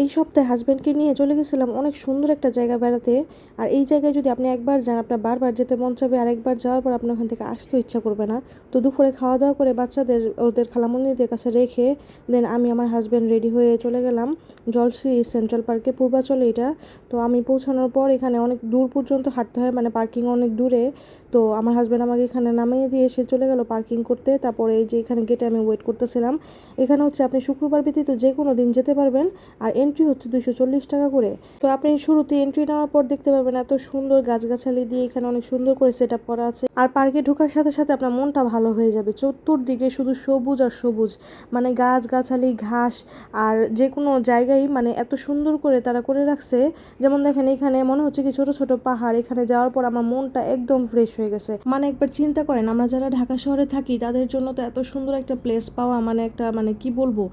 এই সপ্তাহে হাসব্যান্ডকে নিয়ে চলে গেছিলাম অনেক সুন্দর একটা জায়গা বেড়াতে। আর এই জায়গায় যদি আপনি একবার যান আপনার বারবার যেতে মন চাবে, আর একবার যাওয়ার পর আপনার ওখান থেকে আসতেও ইচ্ছা করবে না। তো দুপুরে খাওয়া দাওয়া করে বাচ্চাদের ওদের খালামণিদের কাছে রেখে দেন আমি আমার হাজব্যান্ড রেডি হয়ে চলে গেলাম জলশ্রী সেন্ট্রাল পার্কে, পূর্বাচলে এটা। তো আমি পৌঁছানোর পর এখানে অনেক দূর পর্যন্ত হাঁটতে হয়, মানে পার্কিং অনেক দূরে। তো আমার হাজব্যান্ড আমাকে এখানে নামিয়ে দিয়ে সে চলে গেল পার্কিং করতে। তারপরে এই যে এখানে গেটে আমি ওয়েট করতেছিলাম। এখানে হচ্ছে আপনি শুক্রবার ব্যতীত যে কোনো দিন যেতে পারবেন। আর এন্ট্রি হচ্ছে 240 টাকা করে। তো আপনি শুরুতে এন্ট্রি নেওয়ার পর দেখতে পাবেন এত সুন্দর গাছগাছালি দিয়ে এখানে অনেক সুন্দর করে সেট আপ করা আছে। আর পার্কে ঢোকার সাথে সাথে আপনার মনটা ভালো হয়ে যাবে। চতুর্দিকে শুধু সবুজ আর সবুজ, মানে গাছগাছালি, ঘাস। আর যে কোনো জায়গায় মানে এত সুন্দর করে তারা করে রাখছে। যেমন দেখেন এখানে মনে হচ্ছে কি ছোট ছোট পাহাড়। এখানে যাওয়ার পর আমার মনটা একদম ফ্রেশ হয়ে গেছে। মানে একবার চিন্তা করেন, আমরা যারা ঢাকা শহরে থাকি তাদের জন্য তো এত সুন্দর একটা প্লেস পাওয়া মানে একটা মানে কি বলবো,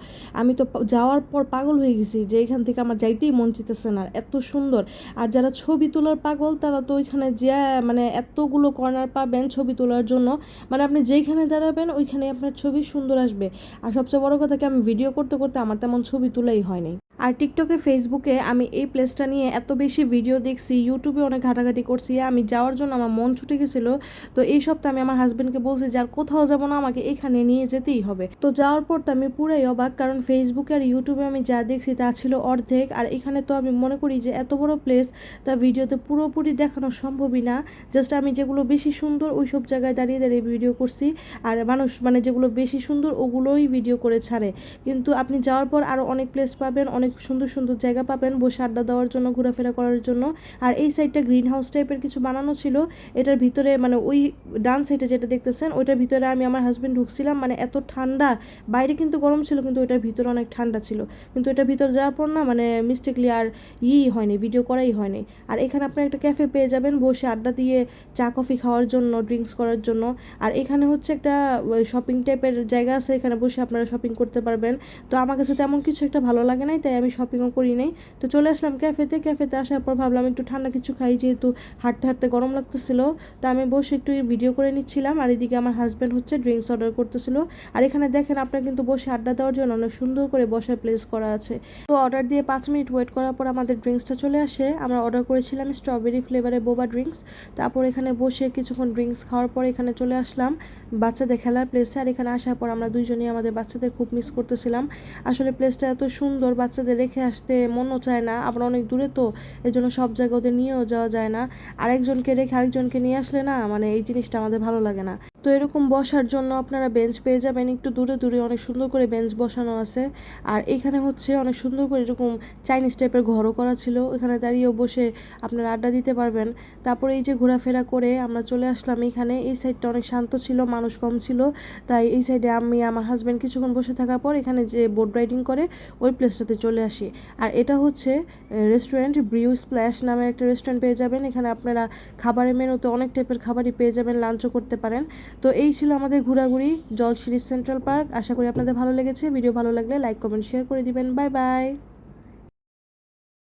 আমি তো যাওয়ার পর পাগল হয়ে গেছি যে এখান থেকে আমার যাইতেই মন চাইতেছে না, এত সুন্দর। আর যারা ছবি তোলার পাগল তারা তো ওইখানে যে মানে এতগুলো কর্নার পাবেন ছবি তোলার জন্য, মানে আপনি যেইখানে দাঁড়াবেন ওইখানে আপনার ছবি সুন্দর আসবে। আর সবচেয়ে বড় কথা কি, আমি ভিডিও করতে করতে আমার তেমন ছবি তোলাই হয়নি। আর টিকটকে, ফেসবুকে আমি এই প্লেসটা নিয়ে এত বেশি ভিডিও দেখছি, ইউটিউবে অনেক ঘাটাঘাটি করছি, আমি যাওয়ার জন্য আমার মন ছুটে গেছিলো। তো এই সপ্তাহে আমি আমার হাজব্যান্ডকে বলছি যে আর কোথাও যাবো না, আমাকে এখানে নিয়ে যেতেই হবে। তো যাওয়ার পর তো আমি পুরাই অবাক, কারণ ফেসবুকে আর ইউটিউবে আমি যা দেখছি তা ছিল অর্ধেক। আর এখানে তো আমি মনে করি যে এত বড় প্লেস তা ভিডিওতে পুরোপুরি দেখানো সম্ভবই না। জাস্ট আমি যেগুলো বেশি সুন্দর ওই সব জায়গায় দাঁড়িয়ে দাঁড়িয়ে ভিডিও করছি। আর মানুষ মানে যেগুলো বেশি সুন্দর ওগুলোই ভিডিও করে ছাড়ে। কিন্তু আপনি যাওয়ার পর আরও অনেক প্লেস পাবেন, অনেক সুন্দর সুন্দর জায়গা পাবেন বসে আড্ডা দেওয়ার জন্য, ঘোরাফেরা করার জন্য। আর এই সাইডটা গ্রিন হাউস টাইপের কিছু বানানো ছিল। এটার ভিতরে মানে ওই ডান সাইডে যেটা দেখতেছেন ওইটার ভিতরে আমি আমার হাজব্যান্ড ঢুকছিলাম, মানে এত ঠান্ডা। বাইরে কিন্তু গরম ছিল কিন্তু ওইটার ভিতরে অনেক ঠান্ডা ছিল। কিন্তু এটার ভিতরে যাওয়ার পর না মানে মিস্টেকলি আর হয়নি, ভিডিও করাই হয়নি। আর এখানে আপনার একটা ক্যাফে পেয়ে যাবেন বসে আড্ডা দিয়ে চা কফি খাওয়ার জন্য, ড্রিঙ্কস করার জন্য। আর এখানে হচ্ছে একটা শপিং টাইপের জায়গা আছে, এখানে বসে আপনারা শপিং করতে পারবেন। তো আমার কাছে তেমন কিছু একটা ভালো লাগে নাই, তাই আমি শপিংও করি নাই। তো চলে আসলাম ক্যাফেতে আসার পর ভাবলাম একটু ঠান্ডা কিছু খাই, যেহেতু হাঁটতে হাঁটতে গরম লাগতেছিল। তো আমি বসে একটু ভিডিও করে নিচ্ছিলাম, আর এদিকে আমার হাজব্যান্ড হচ্ছে ড্রিঙ্কস অর্ডার করতেছিল। আর এখানে দেখেন আপনার কিন্তু বসে আড্ডা দেওয়ার জন্য অনেক সুন্দর করে বসার প্লেস করা আছে। তো অর্ডার দিয়ে 5 মিনিট ওয়েট করার পর আমাদের ড্রিঙ্কসটা চলে আসে। আমরা অর্ডার করেছিলাম স্ট্রবেরি ফ্লেভারের বোবা ড্রিঙ্কস। তারপর এখানে বসে কিছুক্ষণ ড্রিঙ্কস খাওয়ার পর এখানে চলে আসলাম বাচ্চাদের খেলার প্লেসে। আর এখানে আসার পর আমরা দুইজনই আমাদের বাচ্চাদের খুব মিস করতেছিলাম। আসলে প্লেসটা এত সুন্দর, বাচ্চাদের রেখে আসতে মনও চায় না, আবার অনেক দূরে তো এই জন্য সব জায়গায় ওদের নিয়েও যাওয়া যায় না। আরেকজনকে রেখে আরেকজনকে নিয়ে আসলে না মানে এই জিনিসটা আমাদের ভালো লাগে না। তো এরকম বসার জন্য আপনারা বেঞ্চ পেয়ে যাবেন, একটু দূরে দূরে অনেক সুন্দর করে বেঞ্চ বসানো আছে। আর এখানে হচ্ছে অনেক সুন্দর করে এরকম চাইনিজ টাইপের ঘরও করা ছিল, এখানে দাঁড়িয়েও বসে আপনারা আড্ডা দিতে পারবেন। তারপরে এই যে ঘোরাফেরা করে আমরা চলে আসলাম এখানে। এই সাইডটা অনেক শান্ত ছিল, মানুষ কম ছিল, তাই এই সাইডে আমি আমার হাজব্যান্ড কিছুক্ষণ বসে থাকার পর এখানে যে বোট রাইডিং করে ওই প্লেসটাতে চলে আসি। আর এটা হচ্ছে রেস্টুরেন্ট ব্রিউ স্প্ল্যাশ নামে একটা রেস্টুরেন্ট পেয়ে যাবেন। এখানে আপনারা খাবারের মেনুতে অনেক টাইপের খাবারই পেয়ে যাবেন, লাঞ্চও করতে পারেন। তো এই ছিল আমাদের ঘোরাঘুরি জলশিরি সেন্ট্রাল পার্ক। আশা করি আপনাদের ভালো লেগেছে। ভিডিও ভালো লাগলে লাইক কমেন্ট শেয়ার করে দিবেন। Bye bye.